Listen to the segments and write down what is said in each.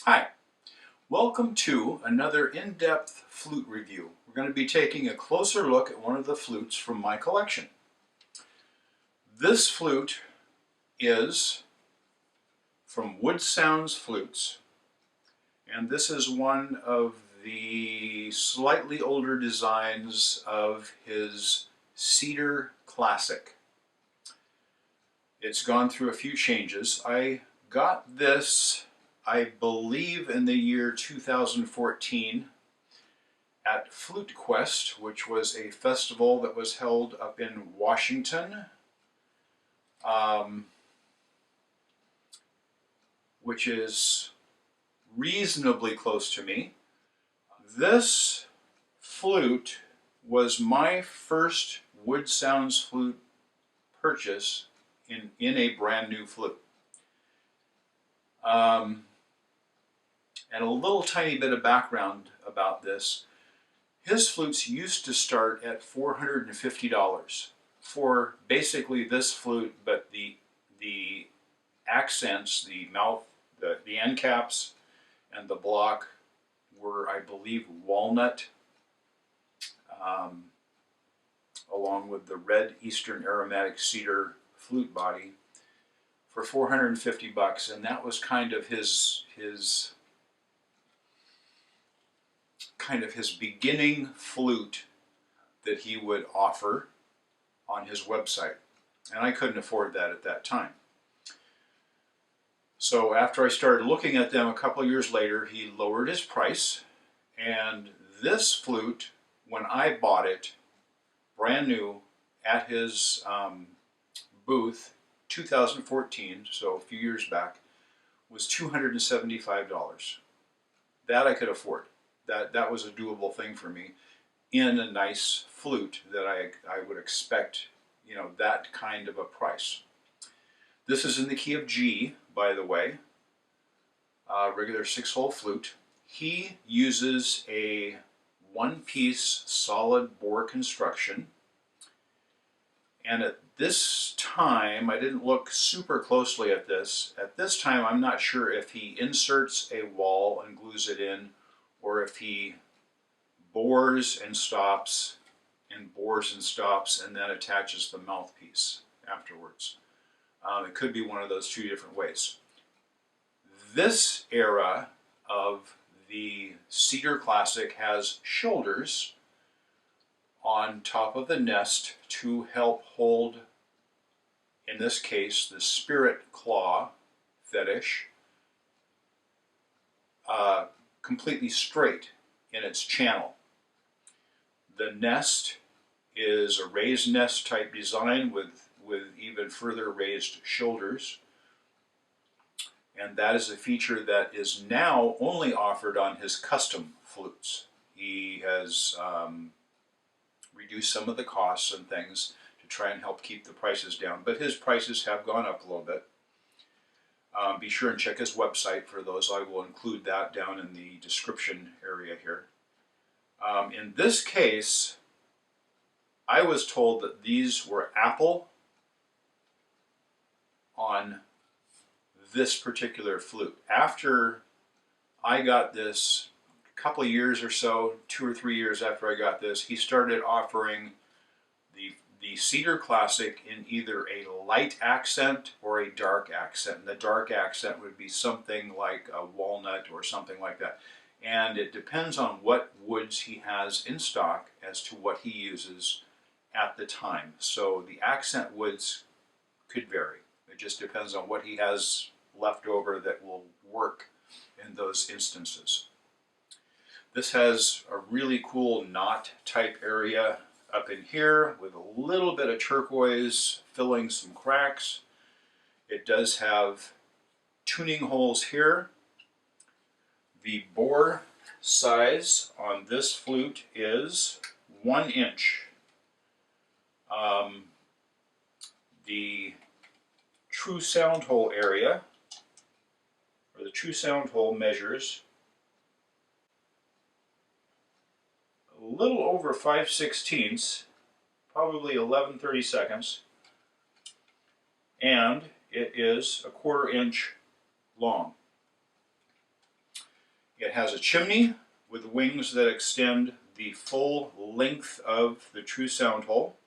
Hi, welcome to another in-depth flute review. We're going to be taking a closer look at one of the flutes from my collection. This flute is from Woodsounds Flutes, and this is one of the slightly older designs of his Cedar Classic. It's gone through a few changes. I got this, I believe, in the year 2014 at Flute Quest, which was a festival that was held up in Washington, which is reasonably close to me. This flute was my first Woodsounds flute purchase in a brand new flute. And a little tiny bit of background about this. His flutes used to start at $450 for basically this flute, but the accents, the mouth, the end caps, and the block were, I believe, walnut, along with the red Eastern aromatic cedar flute body for $450, and that was kind of his beginning flute that he would offer on his website, and I couldn't afford that at that time. So after I started looking at them a couple of years later, he lowered his price, and this flute, when I bought it brand new at his booth, 2014, so a few years back, was $275. That I could afford. That was a doable thing for me in a nice flute that I would expect, you know, that kind of a price. This is in the key of G, by the way, regular 6-hole flute. He uses a one-piece solid bore construction, and at this time, I didn't look super closely at this. At this time, I'm not sure if he inserts a wall and glues it in, or if he bores and stops, and bores and stops, and then attaches the mouthpiece afterwards. It could be one of those two different ways. This era of the Cedar Classic has shoulders on top of the nest to help hold, in this case, the spirit claw fetish completely straight in its channel. The nest is a raised nest type design with even further raised shoulders, and that is a feature that is now only offered on his custom flutes. He has reduced some of the costs and things to try and help keep the prices down, but his prices have gone up a little bit. Be sure and check his website for those. I will include that down in the description area here. In this case, I was told that these were apple on this particular flute. After I got this, a couple of years or so, 2 or 3 years after I got this, he started offering the Cedar Classic in either a light accent or a dark accent. And the dark accent would be something like a walnut or something like that. And it depends on what woods he has in stock as to what he uses at the time. So the accent woods could vary. It just depends on what he has left over that will work in those instances. This has a really cool knot type area up in here with a little bit of turquoise filling some cracks. It does have tuning holes here. The bore size on this flute is 1 inch. The true sound hole area, or the true sound hole, measures a little over 5/16, probably 11/32, and it is a 1/4 inch long. It has a chimney with wings that extend the full length of the true sound hole.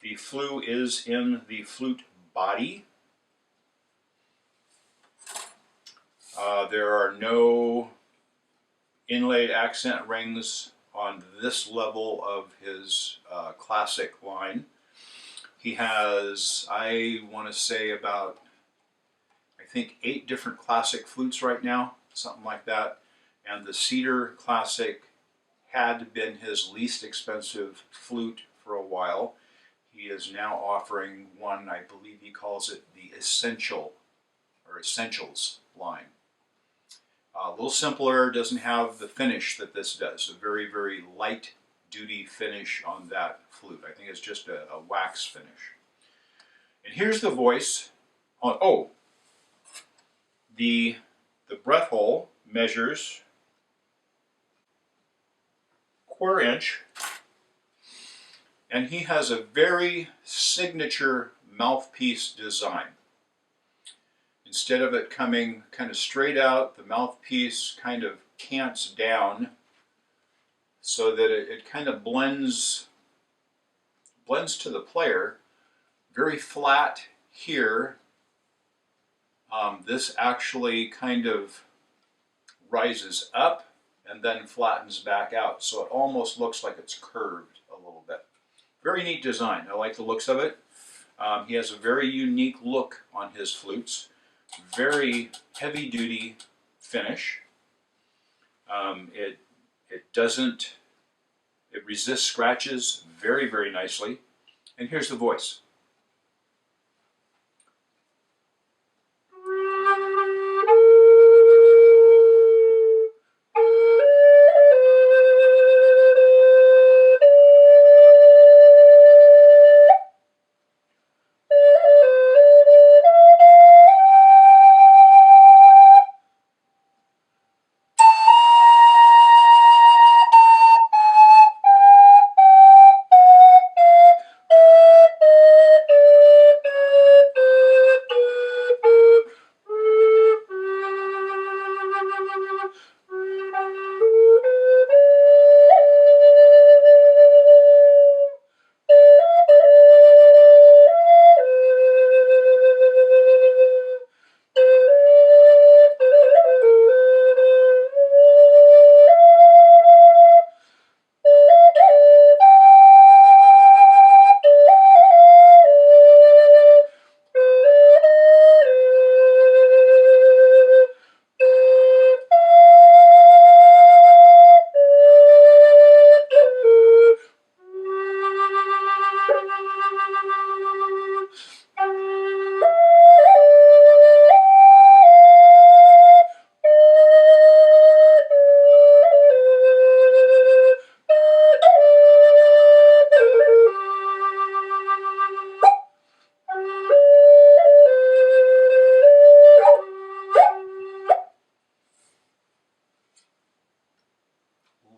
The flue is in the flute body. There are no inlaid accent rings on this level of his classic line. He has, I want to say, about, I think, 8 different classic flutes right now, something like that. And the Cedar Classic had been his least expensive flute for a while. He is now offering one, I believe he calls it the Essential or Essentials line. A little simpler, doesn't have the finish that this does. A very, very light duty finish on that flute. I think it's just a wax finish. And here's the voice. The breath hole measures 1/4 inch, and he has a very signature mouthpiece design. Instead of it coming kind of straight out, the mouthpiece kind of cants down so that it kind of blends to the player. Very flat here. This actually kind of rises up and then flattens back out, so it almost looks like it's curved a little bit. Very neat design. I like the looks of it. He has a very unique look on his flutes. Very heavy duty finish. It resists scratches very, very nicely. And here's the voice.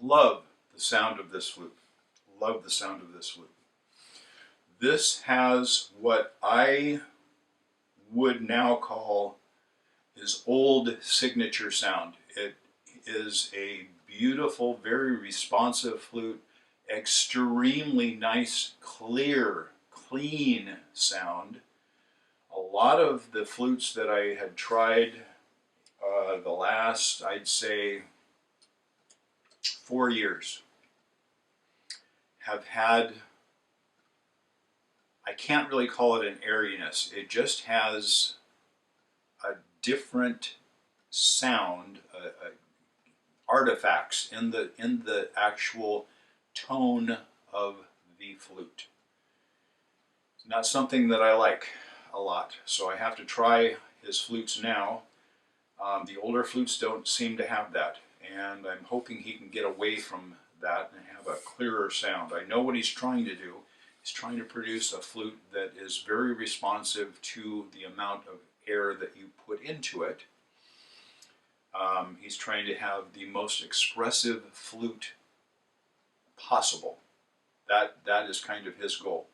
Love the sound of this flute. Love the sound of this flute. This has what I would now call his old signature sound. It is a beautiful, very responsive flute, extremely nice, clear, clean sound. A lot of the flutes that I had tried the last, I'd say, 4 years have had, I can't really call it an airiness. It just has a different sound, artifacts in the actual tone of the flute. It's not something that I like a lot, so I have to try his flutes now. The older flutes don't seem to have that, and I'm hoping he can get away from that and have a clearer sound. I know what he's trying to do. He's trying to produce a flute that is very responsive to the amount of air that you put into it. He's trying to have the most expressive flute possible. That is kind of his goal.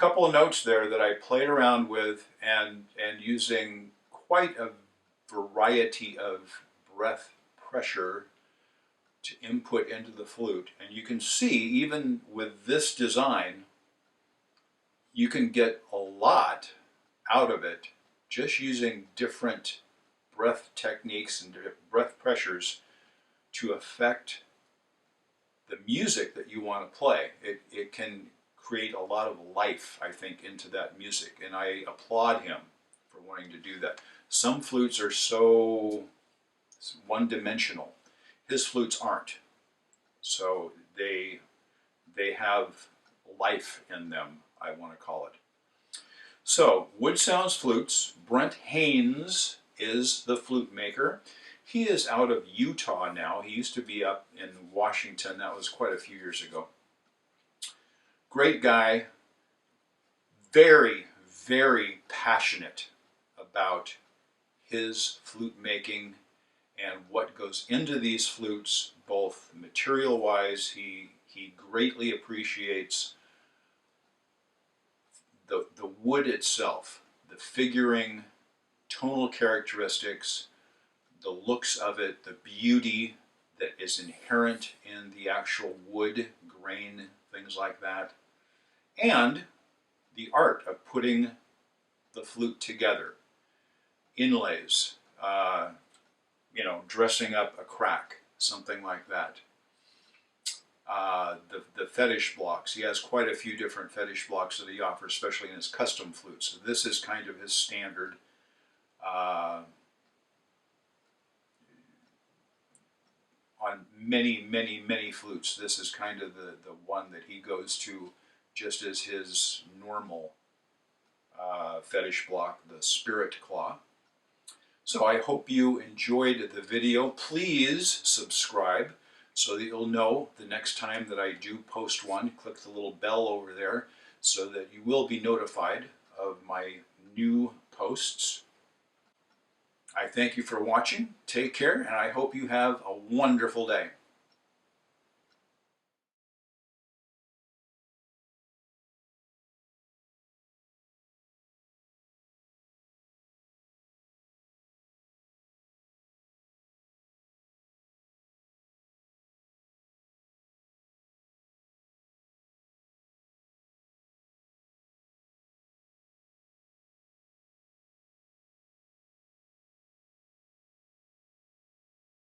couple of notes there that I played around with and using quite a variety of breath pressure to input into the flute. And you can see, even with this design, you can get a lot out of it just using different breath techniques and breath pressures to affect the music that you want to play. It can create a lot of life, I think, into that music, and I applaud him for wanting to do that. Some flutes are so one-dimensional. His flutes aren't. So they have life in them, I want to call it. So, Woodsounds Flutes, Brent Haynes is the flute maker. He is out of Utah now. He used to be up in Washington. That was quite a few years ago. Great guy. Very, very passionate about his flute making and what goes into these flutes, both material-wise. He greatly appreciates the wood itself, the figuring, tonal characteristics, the looks of it, the beauty that is inherent in the actual wood, grain, things like that, and the art of putting the flute together. Inlays, dressing up a crack, something like that. The fetish blocks. He has quite a few different fetish blocks that he offers, especially in his custom flutes. So this is kind of his standard. On many, many, many flutes, this is kind of the one that he goes to just as his normal fetish block, the Spirit Claw. So I hope you enjoyed the video. Please subscribe so that you'll know the next time that I do post one. Click the little bell over there so that you will be notified of my new posts. I thank you for watching. Take care, and I hope you have a wonderful day.